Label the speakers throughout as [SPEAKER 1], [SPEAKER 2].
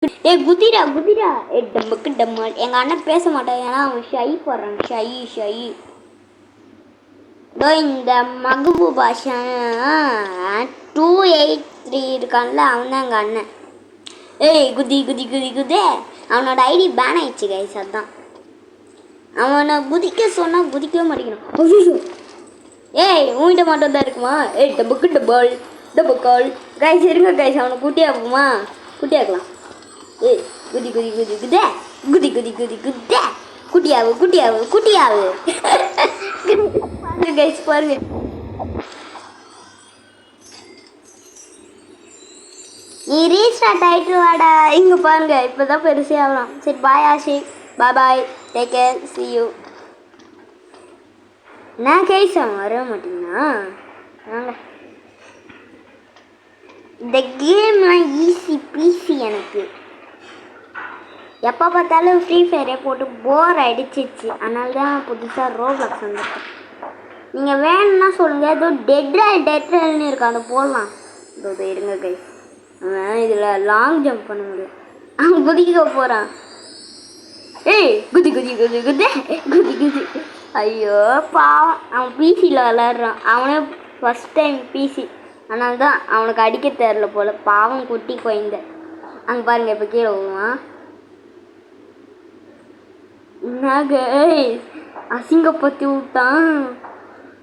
[SPEAKER 1] ஏ குதிரா குதிரா ஏ டம்புக்கு டம்மால். எங்கள் அண்ணன் பேச மாட்டான், ஏன்னா அவன் ஷை போடுறான். ஷை ஷை இதோ இந்த மகுபு பாஷா 283 இருக்கான்ல, அவன் தான் எங்கள் அண்ணன். ஏய் குதி குதி குதி குதே. அவனோட ஐடி பேன் ஆயிடுச்சு கைஸ். அதுதான் அவனை குதிக்க சொன்னால் குதிக்கவே மாட்டேங்கிறான். ஐயோ ஏய் உன்கிட்ட மட்டும் தான் இருக்குமா? ஏய் டபுக்கு டபால் டபுக்கால். கைஸ் இருங்க கைஸ், அவனை குட்டியாக்குமா? குட்டியாக்கலாம். ஏய் குதி குதி குதி குதே குதி குதி குதி குதே. குட்டியாவு குட்டியாவு குட்டியாவு. பாருங்க கைஸ் பாருங்க. நீ ரீஸ்டார்ட் ஆகிட்டு வாடா. இங்கே பாருங்க இப்போ தான் பெருசே ஆகலாம். சரி பாய் ஆஷிக், பாய் பாய், டேக் கேர், சி யூ. நான் கைஸ் வர மாட்டீங்கன்னா வாங்க. இந்த கேம்லாம் ஈஸி பீஸி. எனக்கு எப்போ பார்த்தாலும் ஃப்ரீ ஃபயரே போட்டு போர் அடிச்சிச்சு. அதனால தான் புதுசாக ரோப்ளாக்ஸ் வந்துருக்கேன். நீங்கள் வேணும்னா சொல்லுங்கள். ஏதோ டெட்ரல்னு இருக்கு, அதை போடலாம். இதோ இருங்க கைஸ். அவன் இதில் லாங் ஜம்ப் பண்ண முடியும். அவன் குதிக்க போகிறான். ஏய் குதி குதி குதி குதி குதி குதி. ஐயோ பாவம், அவன் பிசியில் விளாட்றான். அவனே ஃபஸ்ட் டைம் பிசி, அதனால தான் அவனுக்கு அடிக்க தெரில போல். பாவம் குட்டி குழந்த. அங்கே பாருங்கள் இப்போ கீழே போவான். என்னங்க அசிங்கப்பத்தி விட்டான்.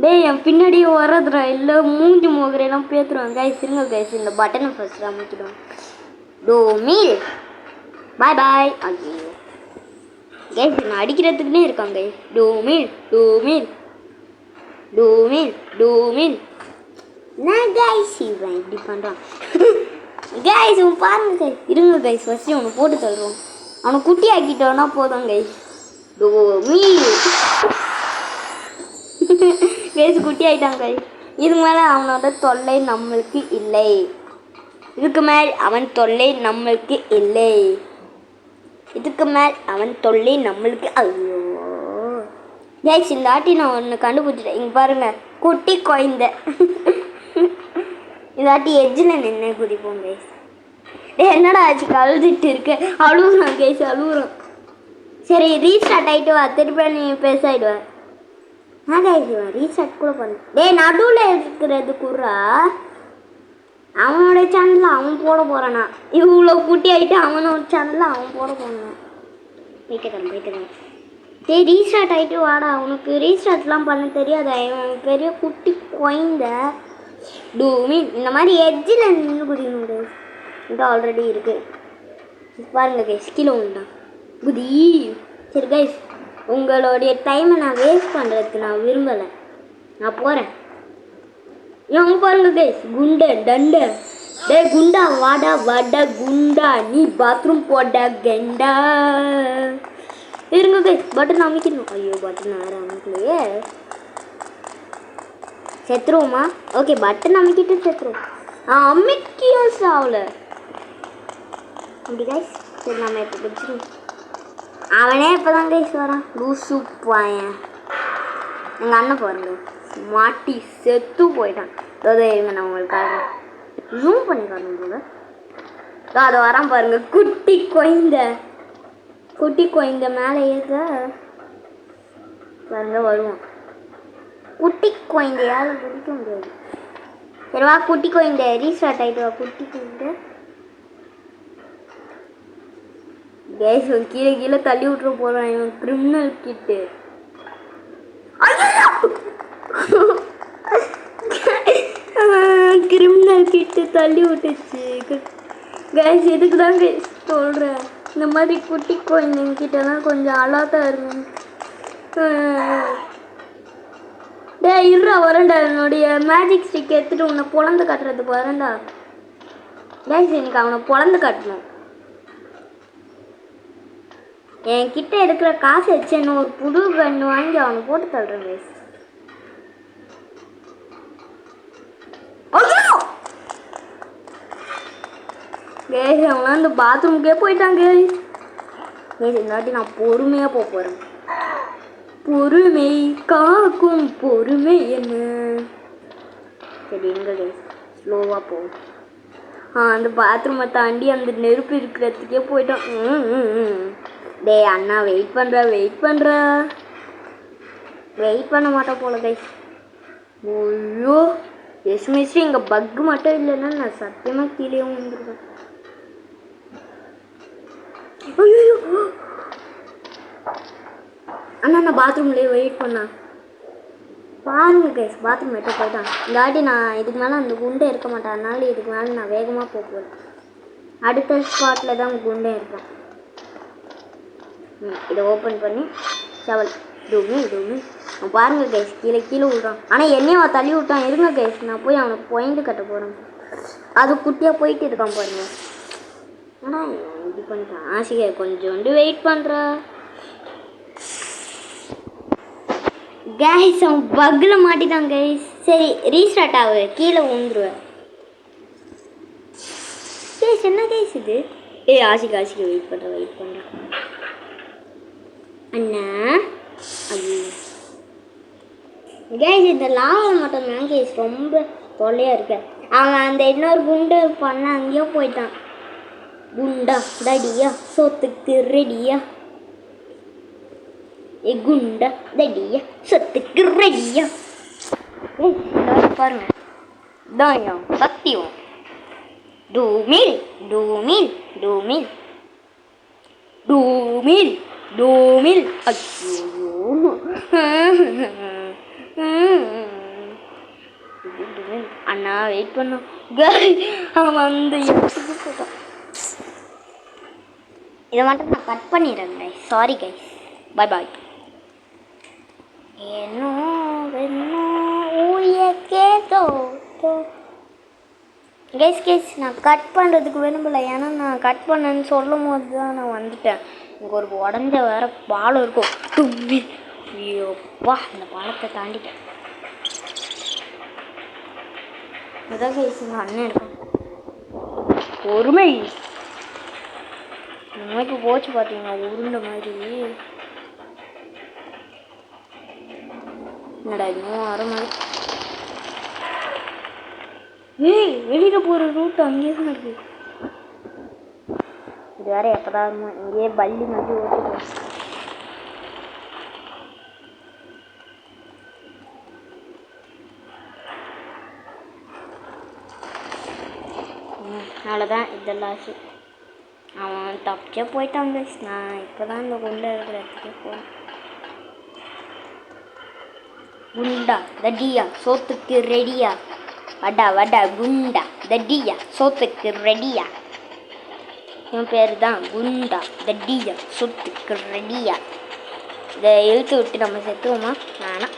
[SPEAKER 1] டேய் என் பின்னாடியே வர்றதுடா, இல்லை மூஞ்சி மோகரையெல்லாம் பேத்துருவாங்க. கைஸ் இருங்க கைஸ், இந்த பட்டனை ஃபஸ்ட்டு அமைக்கிடுவோம். டோமில் பாய் பாய். ஐயோ கைஸ் நான் அடிக்கிறதுக்குன்னே இருக்காங்க கைஸ். டோமில் டோமில் டோமில் டோமில். நான் கைஸ் இவன் இப்படி பண்ணுறான். கைஸ் உன் பாருங்க கைஸ். இருங்க கைஸ் ஃபஸ்ட்டு அவனை போட்டு தள்ளுவோம். அவனை குட்டி ஆக்கிட்டோன்னா போதும் கைஸ். டோமில் கைஸ் குட்டி ஆகிட்டான் கைஸ். இதுக்கு மேலே அவனோட தொல்லை நம்மளுக்கு இல்லை. இதுக்கு மேல் அவன் தொல்லை நம்மளுக்கு இல்லை. இதுக்கு மேல் அவன் தொல்லை நம்மளுக்கு. ஐயோ கைஸ் இந்த ஆட்டி நான் ஒன்று கண்டுபிடிச்சிட்டேன். இங்கே பாருங்கள் குட்டி குழந்த. இதாட்டி எஜ்ஜில் நின்று குதிப்போம் கைஸ். டே என்னடா ஆச்சு அழுதுட்டு இருக்க? அழுகுறான் கைஸ் அழுகுறான். சரி ரீஸ்டார்ட் ஆகிட்டு வா, திருப்பி நீ பேசாயிடுவா. கைஸ் ரீஸ்டார்ட் கூட பண்ணு. டே நடுவில் இருக்கிறது குர்ரா அவனோட சேனலில் அவன் போட போகிறானா? இவ்வளோ குட்டி ஆகிட்டு அவனோட சேனலில் அவன் போட போகிறான். போய்க்கிறேன். டே ரீஸ்டார்ட் ஆகிட்டு வாடா. அவனுக்கு ரீஸ்டார்ட்லாம் பண்ண தெரியாது. அவன் பெரிய குட்டி குழந்த. டூமின் இந்த மாதிரி எட்ஜில் நின்று குதிக்கணும் கைஸ். இது ஆல்ரெடி இருக்குது பாருங்க கைஸ். கீழே உண்டான் குதி. சரி கைஸ் உங்களுடைய டைமை நான் வேஸ்ட் பண்ணுறதுக்கு நான் விரும்பலை. நான் போகிறேன். அவங்க பாருங்க கைஸ் குண்டை டண்டை. டே குண்டா வாடா வாடா குண்டா, நீ பாத்ரூம் போட கெண்டா. இருங்க கைஸ் பட்டன் அமைக்கணும். ஐயோ பட்டன் வேறு அமைக்கலையே. செத்துருவோமா? Okay button அமைக்கிட்டு செத்துருவோம். அமைக்கியும் சாவல அப்படி கைஸ். சரி நம்ம இப்போ பிடிச்சிருவோம். அவனே இப்போ தான் கைஸ் வரான். லூசு பையன். எங்கள் அண்ணன் பாருங்க மாட்டி செத்து போயிட்டான். இருங்க நான் உங்களுக்காக ஜூம் பண்ணி காரணம் போல. அதை வரான் பாருங்க குட்டி குழந்த. குட்டி குழந்த மேலே ஏற்க பாருங்க வருவான். குட்டி குழந்தையால் குடிக்க முடியாது. சரி வா குட்டி குழந்த ரீஸ்டார்ட் ஆகிட்டு வா. குட்டி குழந்த கேஸ் கீழே கீழே தள்ளி விட்டுற போகிறான். இவன் கிரிமினல் கிட்டு. கிரிமினல் கிட்டு தள்ளி விட்டுச்சு கேஸ். எதுக்கு தான் கேஸ் சொல்கிறேன், இந்த மாதிரி குட்டி குழந்தைங்கிட்டலாம் கொஞ்சம் அலாட்டாக இருக்கும். டே இருடா வரேன்டா. என்னுடைய மேஜிக் ஸ்டிக் எடுத்துகிட்டு உன்னை பொழந்து காட்டுறதுக்கு வரேன்டா கேஸ். எனக்கு அவனை பொழந்து காட்டணும். என்கிட்ட இருக்கிற காசு வச்சு என்ன ஒரு புது கன்று வாங்கி அவனை போட்டு தள்ளுறேன் கைஸ். கேஸ் அவனா இந்த பாத்ரூமுக்கே போயிட்டான் கேஸ். கேஸ் இந்த வாட்டி நான் பொறுமையாக போகிறேன். பொறுமை காக்கும் பொறுமை என்ன. சரி எங்க கேஸ் ஸ்லோவாக போகும். அந்த பாத்ரூமை தாண்டி அந்த நெருப்பு இருக்கிறதுக்கே போயிட்டோம். டேய் அண்ணா வெயிட் பண்ண மாட்டோம் போல கைஸ். ஐயோ எஸ்மிஸ்ரி இங்கே பக்கு மட்டும் இல்லைன்னா நான் சத்தியமாக கீழே வந்துருவேன். ஐயோ அண்ணா நான் பாத்ரூம்லேயே வெயிட் பண்ணேன். பாருங்க கைஸ் பாத்ரூம் எட்ட போயிட்டான். இந்த வாட்டி நான் இதுக்கு மேலே அந்த குண்டே இருக்க மாட்டேன். அதனால இதுக்கு மேலே நான் வேகமாக போவேன். அடுத்த ஸ்பாட்டில் தான் குண்டே இருப்பேன். இதை ஓப்பன் பண்ணி செவல் டூமி பாருங்க கைஸ் கீழே விட்றான். ஆனால் என்னையும் தள்ளி விட்டான். இருங்க கைஸ் நான் போய் அவனுக்கு பாயிண்ட் கட்ட போகிறேன். அது குட்டியாக போயிட்டு இருக்கான் பாருங்க. ஆனால் இது பண்ணிட்டான். ஆசிகை கொஞ்சோண்டு வெயிட் பண்ணுறா கைஸ். அவன் பக்கில் மாட்டிட்டான் கைஸ். சரி ரீஸ்டார்ட் ஆகு, கீழே விழுந்துருவேன் கைஸ். என்ன கைஸ் இது? ஆசிகை வெயிட் பண்ணுறேன் அண்ணா. ஐயோ கைஸ் இந்த லாவில் மட்டும்தான் கைஸ் ரொம்ப தொல்லையாக இருக்கு. அவன் அந்த இன்னொரு குண்டு பண்ண அங்கேயோ போயிட்டான். குண்டா தடியா சோத்துக்கு ரெடியா, குண்டா தடியா சொத்துக்கு ரெடியா. பாருங்க தாயம் சத்தியம் டூமில் டூமில் டூமில் டூமில் டூமில். ஐயோ அண்ணா வெயிட் பண்ணோம். அவன் அந்த இடத்துக்கு போட்டான். இதை மட்டும் நான் கட் பண்ணிடுறேன் கைஸ். சாரி கைஸ், பாய் பாய். ஏனோ கைஸ் நான் கட் பண்ணுறதுக்கு விரும்பலை. ஏன்னா நான் கட் பண்ணேன்னு சொல்லும் போது தான் நான் வந்துட்டேன். இங்கே ஒரு உடஞ்ச வேற பாலம் இருக்கும். ஐயோப்பா அந்த பாலத்தை தாண்டிட்டேன். அதான் கைஸ் எங்கள் அண்ணன் இருக்கும். பொறுமை நமக்கு போச்சு பார்த்தீங்கன்னா உருண்ட மாதிரி. என்னடா இன்னும் வர மாதிரி. வெளியில் போகிற ரூட் அங்கேயே தான் இருக்கு. இது வேற எப்போதான் இங்கேயே பள்ளி மாதிரி ஓட்டு. அவ்வளோதான் இதெல்லாம் ஆச்சு. அவன் தப்பிச்சே போயிட்டான் கைஸ். நான் இப்போ தான் இந்த குண்டை இருக்கிற இடத்துக்கே போனேன். குண்டா தடியா சோத்துக்கு ரெடியா, வடா குண்டா தடியா சோத்துக்கு ரெடியா. என் பேர் தான் குண்டா தடியா சொத்துக்கு ரெடியா. இதை இழுத்து விட்டு நம்ம செத்துவோமா? வேணாம்,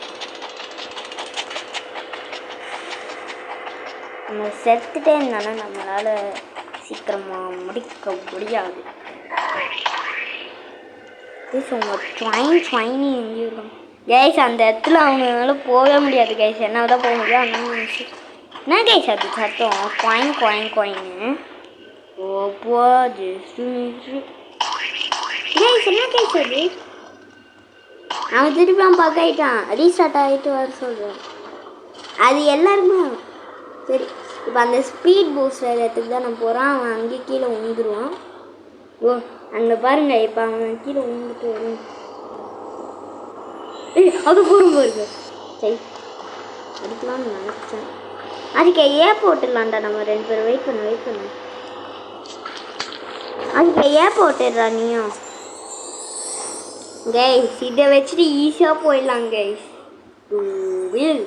[SPEAKER 1] நம்ம செத்துட்டே இருந்தானா நம்மளால் சீக்கிரமாக முடிக்க முடியாது. எங்கேயும் இருக்கும் கைஸ். அந்த இடத்துல அவங்களால போகவே முடியாது கைஸ். என்ன தான் போக முடியும் அந்த என்ன கைஸ் அது சத்தம் கோயின்னு. ஓப்போ ஜஸ்ட் கைஸ் என்ன கைஸ் அது? அவன் திருப்பி அவன் பக்காயிட்டான். ரீஸ்டார்ட் ஆகிட்டு வர சொல்கிறேன். அது எல்லாருமே சரி. இப்போ அந்த ஸ்பீட் பூஸ்டர் இடத்துக்கு தான் நான் போகிறான். அவன் அங்கேயே கீழே விழுந்துருவான். ஓ அங்கே பாருங்க இப்போ அவன் கீழே விழுந்துட்டு வரும். அது போகும் பாருங்க. சரி அடிக்கலாம்னு நினச்சேன். அதுக்கு போட்டுடலான்டா நம்ம 2 பேரும். வெயிட் பண்ண அதுக்கு போட்டுடுறா நீயும் கைஸ். இதை வச்சுட்டு ஈஸியாக போயிடலாம் கைஸ். Two wheel